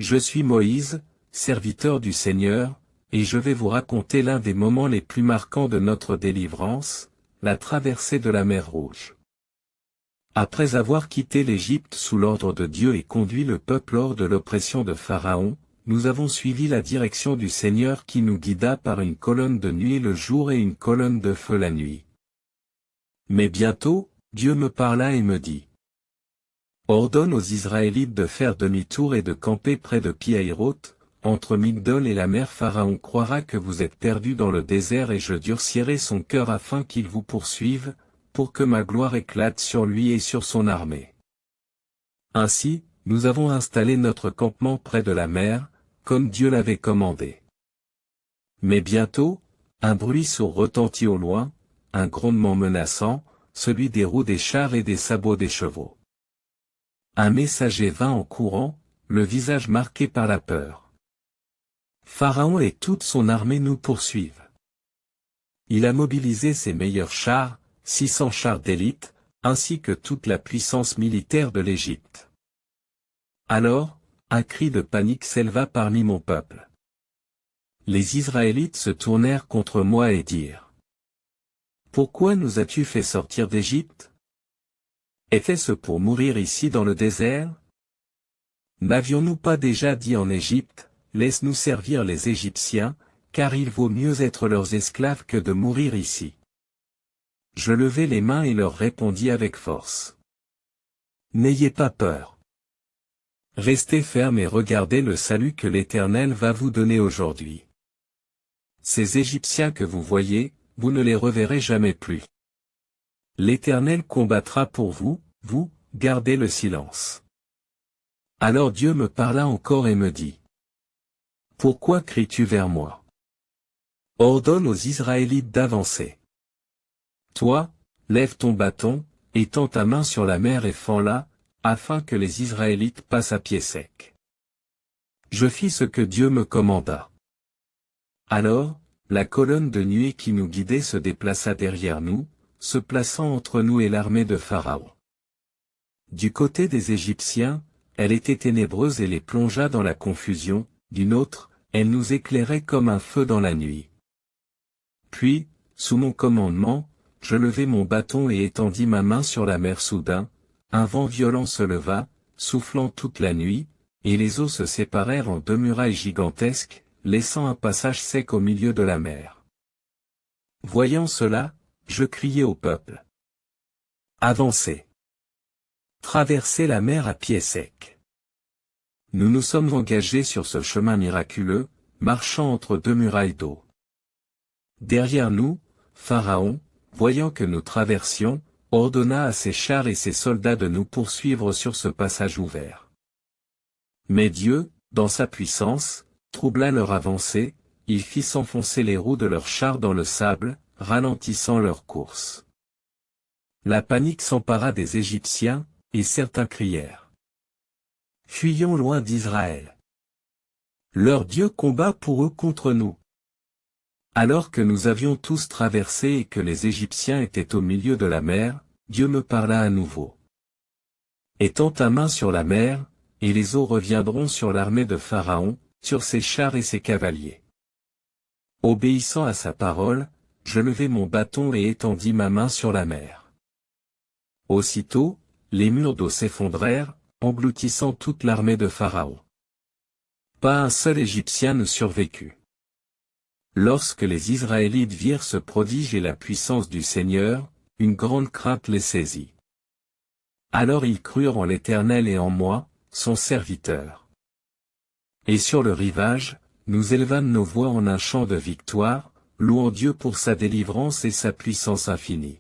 Je suis Moïse, serviteur du Seigneur, et je vais vous raconter l'un des moments les plus marquants de notre délivrance, la traversée de la mer Rouge. Après avoir quitté l'Égypte sous l'ordre de Dieu et conduit le peuple hors de l'oppression de Pharaon, nous avons suivi la direction du Seigneur qui nous guida par une colonne de nuit le jour et une colonne de feu la nuit. Mais bientôt, Dieu me parla et me dit: Ordonne aux Israélites de faire demi-tour et de camper près de Pi-Hahiroth, entre Migdol et la mer. Pharaon croira que vous êtes perdus dans le désert et je durcirai son cœur afin qu'il vous poursuive, pour que ma gloire éclate sur lui et sur son armée. Ainsi, nous avons installé notre campement près de la mer, comme Dieu l'avait commandé. Mais bientôt, un bruit sourd retentit au loin, un grondement menaçant, celui des roues des chars et des sabots des chevaux. Un messager vint en courant, le visage marqué par la peur. Pharaon et toute son armée nous poursuivent. Il a mobilisé ses meilleurs chars, 600 chars d'élite, ainsi que toute la puissance militaire de l'Égypte. Alors, un cri de panique s'éleva parmi mon peuple. Les Israélites se tournèrent contre moi et dirent: Pourquoi nous as-tu fait sortir d'Égypte? Était-ce pour mourir ici dans le désert? N'avions-nous pas déjà dit en Égypte: Laisse-nous servir les Égyptiens, car il vaut mieux être leurs esclaves que de mourir ici? Je levai les mains et leur répondis avec force: N'ayez pas peur. Restez fermes et regardez le salut que l'Éternel va vous donner aujourd'hui. Ces Égyptiens que vous voyez, vous ne les reverrez jamais plus. L'Éternel combattra pour vous, vous, gardez le silence. Alors Dieu me parla encore et me dit: Pourquoi cries-tu vers moi? Ordonne aux Israélites d'avancer. Toi, lève ton bâton, et tends ta main sur la mer et fends-la, afin que les Israélites passent à pied sec. Je fis ce que Dieu me commanda. Alors, la colonne de nuée qui nous guidait se déplaça derrière nous, se plaçant entre nous et l'armée de Pharaon. Du côté des Égyptiens, elle était ténébreuse et les plongea dans la confusion, d'une autre, elle nous éclairait comme un feu dans la nuit. Puis, sous mon commandement, je levai mon bâton et étendis ma main sur la mer. Soudain, un vent violent se leva, soufflant toute la nuit, et les eaux se séparèrent en 2 murailles gigantesques, laissant un passage sec au milieu de la mer. Voyant cela, je criai au peuple: Avancez! Traversez la mer à pied sec. Nous nous sommes engagés sur ce chemin miraculeux, marchant entre 2 murailles d'eau. Derrière nous, Pharaon, voyant que nous traversions, ordonna à ses chars et ses soldats de nous poursuivre sur ce passage ouvert. Mais Dieu, dans sa puissance, troubla leur avancée, il fit s'enfoncer les roues de leurs chars dans le sable, ralentissant leur course. La panique s'empara des Égyptiens, et certains crièrent: Fuyons loin d'Israël. Leur Dieu combat pour eux contre nous. Alors que nous avions tous traversé et que les Égyptiens étaient au milieu de la mer, Dieu me parla à nouveau. Étends ta main sur la mer, et les eaux reviendront sur l'armée de Pharaon, sur ses chars et ses cavaliers. Obéissant à sa parole, je levai mon bâton et étendis ma main sur la mer. Aussitôt, les murs d'eau s'effondrèrent, engloutissant toute l'armée de Pharaon. Pas un seul Égyptien ne survécut. Lorsque les Israélites virent ce prodige et la puissance du Seigneur, une grande crainte les saisit. Alors ils crurent en l'Éternel et en moi, son serviteur. Et sur le rivage, nous élevâmes nos voix en un chant de victoire, louant Dieu pour sa délivrance et sa puissance infinie.